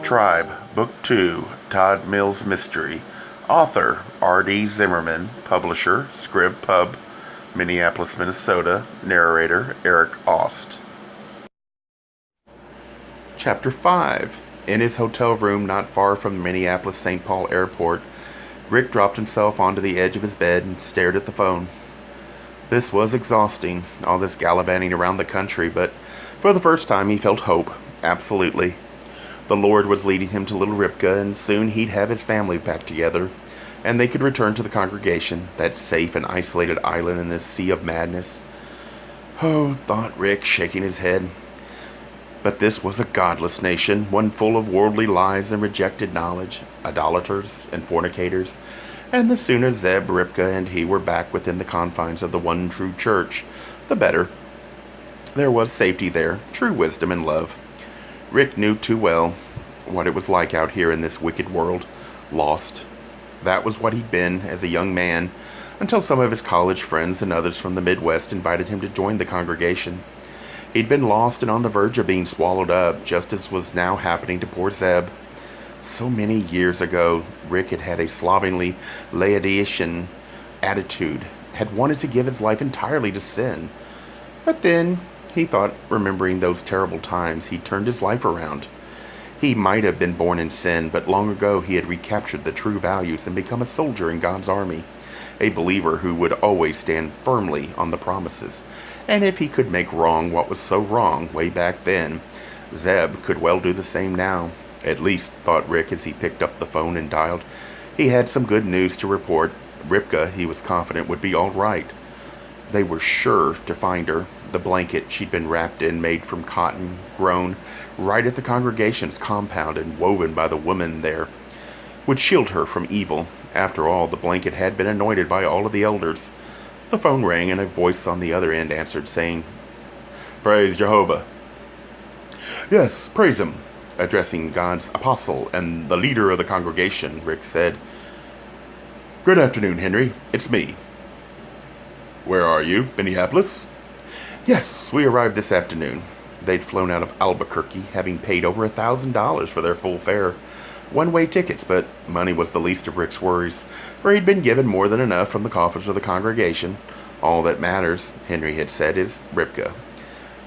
Tribe, Book 2, Todd Mills Mystery. Author, R.D. Zimmerman. Publisher, Scrib Pub, Minneapolis, Minnesota. Narrator, Eric Aust. Chapter 5. In his hotel room not far from the Minneapolis-St. Paul airport, Rick dropped himself onto the edge of his bed and stared at the phone. This was exhausting, all this gallivanting around the country, but for the first time he felt hope. Absolutely. The Lord was leading him to Little Ripka, and soon he'd have his family back together, and they could return to the congregation, that safe and isolated island in this sea of madness. Oh, thought Rick, shaking his head. But this was a godless nation, one full of worldly lies and rejected knowledge, idolaters and fornicators, and the sooner Zeb, Ripka, and he were back within the confines of the one true church, the better. There was safety there, true wisdom and love. Rick knew too well what it was like out here in this wicked world, lost. That was what he'd been as a young man, until some of his college friends and others from the Midwest invited him to join the congregation. He'd been lost and on the verge of being swallowed up, just as was now happening to poor Zeb. So many years ago, Rick had had a slovenly, Laodicean attitude, had wanted to give his life entirely to sin. But then, he thought, remembering those terrible times, he turned his life around. He might have been born in sin, but long ago he had recaptured the true values and become a soldier in God's army, a believer who would always stand firmly on the promises. And if he could make wrong what was so wrong way back then, Zeb could well do the same now. At least, thought Rick as he picked up the phone and dialed. He had some good news to report. Ripka, he was confident, would be all right. They were sure to find her. The blanket she'd been wrapped in, made from cotton, grown right at the congregation's compound and woven by the woman there, would shield her from evil. After all, the blanket had been anointed by all of the elders. The phone rang, and a voice on the other end answered, saying, "Praise Jehovah." "Yes, praise him." Addressing God's apostle and the leader of the congregation, Rick said, "Good afternoon, Henry. It's me." "Where are you? Minneapolis?" "Yes, we arrived this afternoon." They'd flown out of Albuquerque, having paid over $1,000 for their full fare. One-way tickets, but money was the least of Rick's worries, for he'd been given more than enough from the coffers of the congregation. All that matters, Henry had said, is Ripka.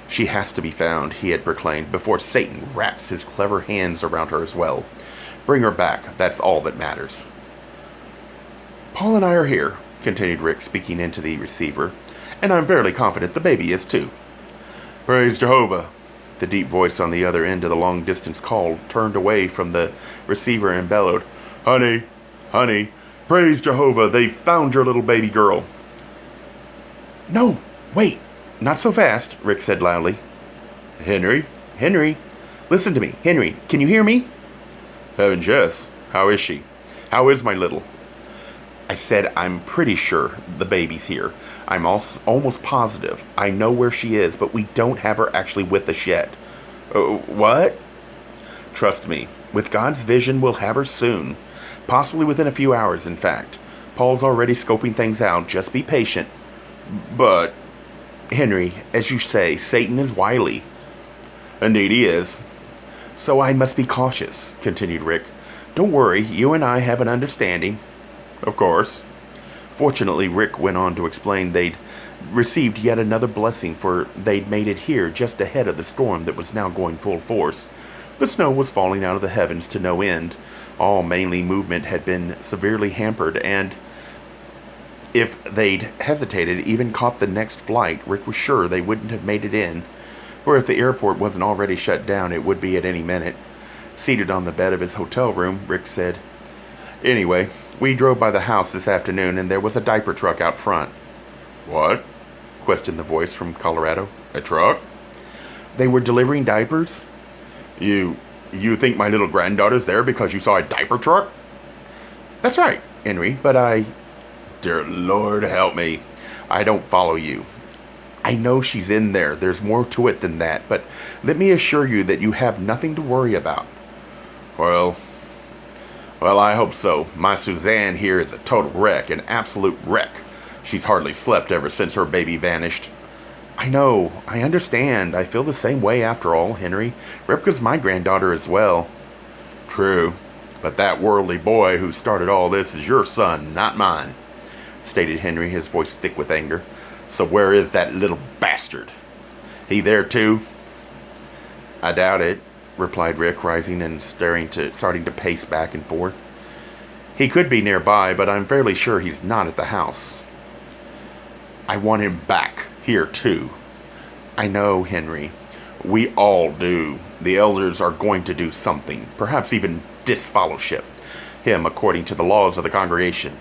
She has to be found, he had proclaimed, before Satan wraps his clever hands around her as well. Bring her back, that's all that matters. "Paul and I are here," continued Rick, speaking into the receiver, "and I'm fairly confident the baby is too." "Praise Jehovah." The deep voice on the other end of the long-distance call turned away from the receiver and bellowed, "Honey, honey, praise Jehovah, they've found your little baby girl." "No, wait, not so fast," Rick said loudly. "Henry? Henry? Listen to me, Henry, can you hear me?" "Heavens, yes. How is she? How is my little?" "I said I'm pretty sure the baby's here. I'm almost positive. I know where she is, but we don't have her actually with us yet." "What?" "Trust me. With God's vision, we'll have her soon. Possibly within a few hours, in fact. Paul's already scoping things out. Just be patient." "But..." "Henry, as you say, Satan is wily." "Indeed he is." "So I must be cautious," continued Rick. "Don't worry, you and I have an understanding." "Of course." Fortunately, Rick went on to explain, they'd received yet another blessing, for they'd made it here just ahead of the storm that was now going full force. The snow was falling out of the heavens to no end. All mainly movement had been severely hampered, and if they'd hesitated, even caught the next flight, Rick was sure they wouldn't have made it in. For if the airport wasn't already shut down, it would be at any minute. Seated on the bed of his hotel room, Rick said, "Anyway, we drove by the house this afternoon, and there was a diaper truck out front." "What?" questioned the voice from Colorado. "A truck?" "They were delivering diapers." You think my little granddaughter's there because you saw a diaper truck?" "That's right, Henry, but I..." "Dear Lord help me. I don't follow you." "I know she's in there. There's more to it than that, but let me assure you that you have nothing to worry about." Well, I hope so. My Suzanne here is a total wreck, an absolute wreck. She's hardly slept ever since her baby vanished. "I know. I understand. I feel the same way after all, Henry. Ripka's my granddaughter as well." True, but that worldly boy who started all this is your son, not mine, stated Henry, his voice thick with anger. So where is that little bastard? He there too? I doubt it, replied Rick, rising and starting to pace back and forth. He could be nearby, but I'm fairly sure he's not at the house. I want him back here too. I know, Henry. We all do. The elders are going to do something, perhaps even disfellowship him according to the laws of the congregation.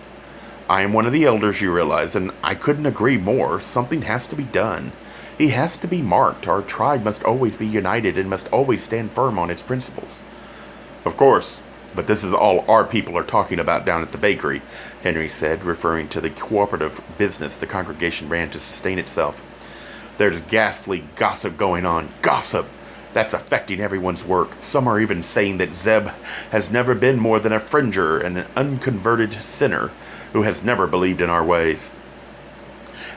I am one of the elders, you realize, and I couldn't agree more. Something has to be done. He has to be marked. Our tribe must always be united and must always stand firm on its principles. Of course, but this is all our people are talking about down at the bakery, Henry said, referring to the cooperative business the congregation ran to sustain itself. There's ghastly gossip going on. Gossip! That's affecting everyone's work. Some are even saying that Zeb has never been more than a fringer and an unconverted sinner who has never believed in our ways.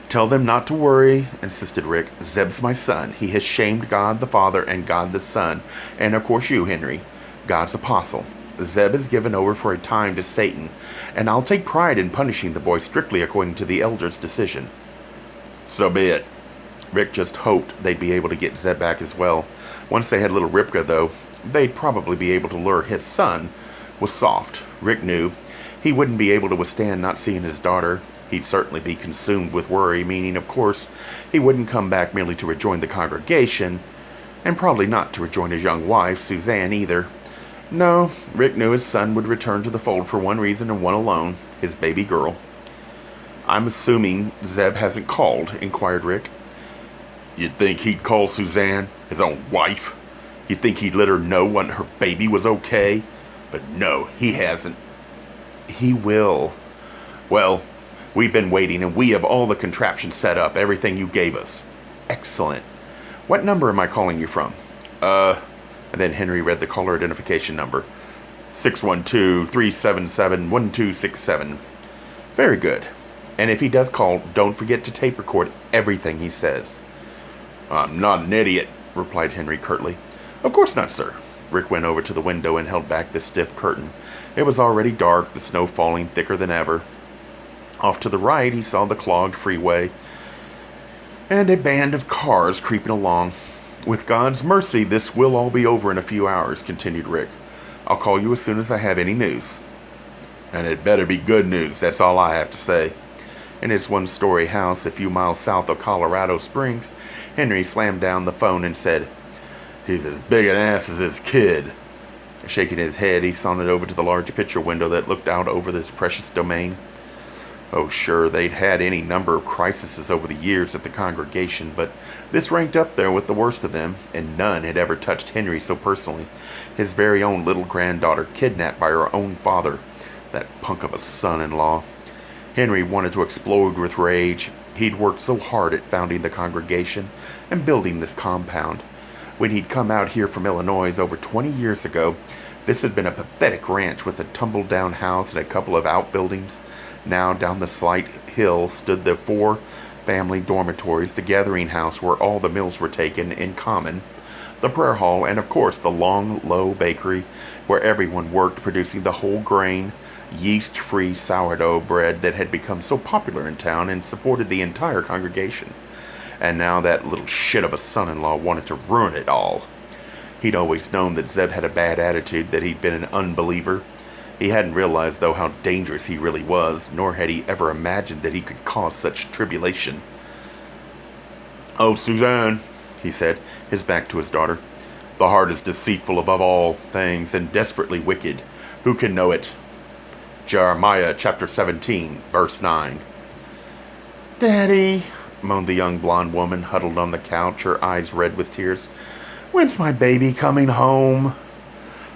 Tell them not to worry, insisted Rick. Zeb's my son. He has shamed God the Father and God the Son, and of course you, Henry, God's apostle. Zeb is given over for a time to Satan, and I'll take pride in punishing the boy strictly according to the elders' decision. So be it. Rick just hoped they'd be able to get Zeb back as well. Once they had little Ripka, though, they'd probably be able to lure his son was soft. Rick knew he wouldn't be able to withstand not seeing his daughter. He'd certainly be consumed with worry, meaning, of course, he wouldn't come back merely to rejoin the congregation, and probably not to rejoin his young wife, Suzanne, either. No, Rick knew his son would return to the fold for one reason and one alone, his baby girl. I'm assuming Zeb hasn't called, inquired Rick. You'd think he'd call Suzanne, his own wife? You'd think he'd let her know when her baby was okay? But no, he hasn't. He will. Well, we've been waiting, and we have all the contraptions set up, everything you gave us. Excellent. What number am I calling you from? And then Henry read the caller identification number. 612-377-1267. Very good. And if he does call, don't forget to tape record everything he says. I'm not an idiot, replied Henry curtly. Of course not, sir. Rick went over to the window and held back the stiff curtain. It was already dark, the snow falling thicker than ever. Off to the right, he saw the clogged freeway and a band of cars creeping along. With God's mercy, this will all be over in a few hours, continued Rick. I'll call you as soon as I have any news. And it better be good news, that's all I have to say. In his one-story house a few miles south of Colorado Springs, Henry slammed down the phone and said, He's as big an ass as his kid. Shaking his head, he sauntered over to the large picture window that looked out over this precious domain. Oh, sure, they'd had any number of crises over the years at the congregation, but this ranked up there with the worst of them, and none had ever touched Henry so personally. His very own little granddaughter kidnapped by her own father, that punk of a son-in-law. Henry wanted to explode with rage. He'd worked so hard at founding the congregation and building this compound. When he'd come out here from Illinois over 20 years ago, this had been a pathetic ranch with a tumble-down house and a couple of outbuildings. Now down the slight hill stood the 4 family dormitories, the gathering house where all the meals were taken in common, the prayer hall, and of course the long, low bakery where everyone worked producing the whole grain, yeast-free sourdough bread that had become so popular in town and supported the entire congregation. And now that little shit of a son-in-law wanted to ruin it all. He'd always known that Zeb had a bad attitude, that he'd been an unbeliever. He hadn't realized, though, how dangerous he really was, nor had he ever imagined that he could cause such tribulation. Oh, Suzanne, he said, his back to his daughter. The heart is deceitful above all things and desperately wicked. Who can know it? Jeremiah chapter 17, verse 9. Daddy, moaned the young blonde woman huddled on the couch, her eyes red with tears. When's my baby coming home?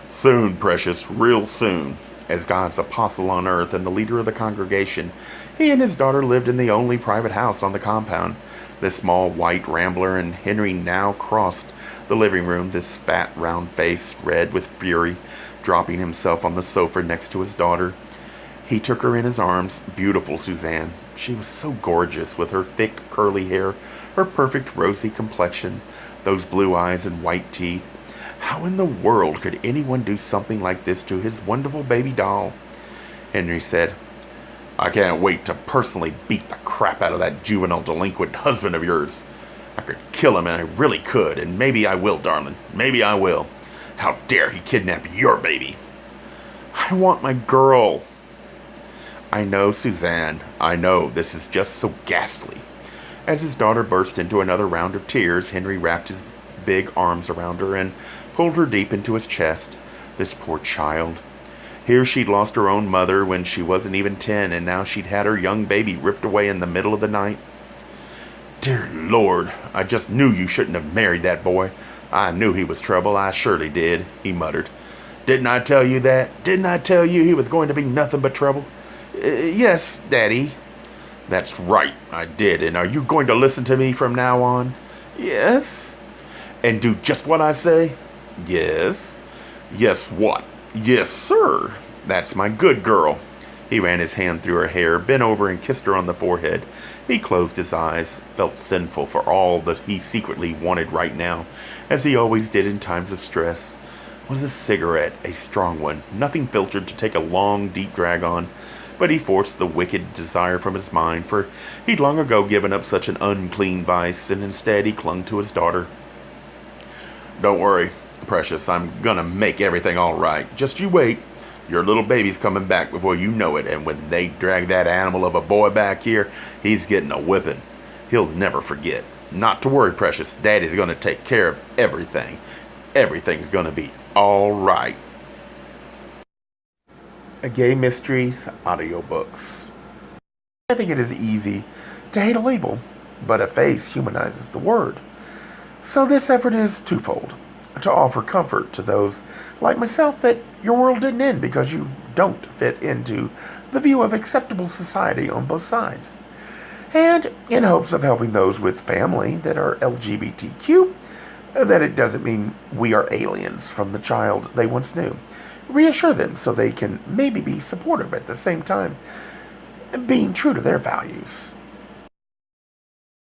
Soon, precious, real soon. As God's apostle on earth and the leader of the congregation, he and his daughter lived in the only private house on the compound. This small white rambler, and Henry now crossed the living room, this fat round face red with fury, dropping himself on the sofa next to his daughter. He took her in his arms. Beautiful Suzanne. She was so gorgeous, with her thick curly hair, her perfect rosy complexion, those blue eyes and white teeth. How in the world could anyone do something like this to his wonderful baby doll? Henry said, I can't wait to personally beat the crap out of that juvenile delinquent husband of yours. I could kill him, and I really could, and maybe I will, darling. Maybe I will. How dare he kidnap your baby? I want my girl. I know, Suzanne. I know. This is just so ghastly. As his daughter burst into another round of tears, Henry wrapped his big arms around her and pulled her deep into his chest. This poor child. Here she'd lost her own mother when she wasn't even 10, and now she'd had her young baby ripped away in the middle of the night. Dear Lord, I just knew you shouldn't have married that boy. I knew he was trouble, I surely did, he muttered. Didn't I tell you that? Didn't I tell you he was going to be nothing but trouble? Yes, Daddy. That's right, I did. And are you going to listen to me from now on? Yes. And do just what I say? Yes. Yes, what? Yes, sir. That's my good girl. He ran his hand through her hair, bent over and kissed her on the forehead. He closed his eyes, felt sinful for all that he secretly wanted right now, as he always did in times of stress. Was a cigarette, a strong one, nothing filtered to take a long, deep drag on, but he forced the wicked desire from his mind, for he'd long ago given up such an unclean vice, and instead he clung to his daughter. Don't worry, precious, I'm gonna make everything all right. Just you wait. Your little baby's coming back before you know it, and when they drag that animal of a boy back here, he's getting a whipping. He'll never forget. Not to worry, precious. Daddy's gonna take care of everything. Everything's gonna be all right. A Gay Mysteries audiobooks. I think it is easy to hate a label, but a face humanizes the word. So this effort is twofold. To offer comfort to those like myself that your world didn't end because you don't fit into the view of acceptable society on both sides. And in hopes of helping those with family that are LGBTQ, that it doesn't mean we are aliens from the child they once knew. Reassure them so they can maybe be supportive at the same time, being true to their values.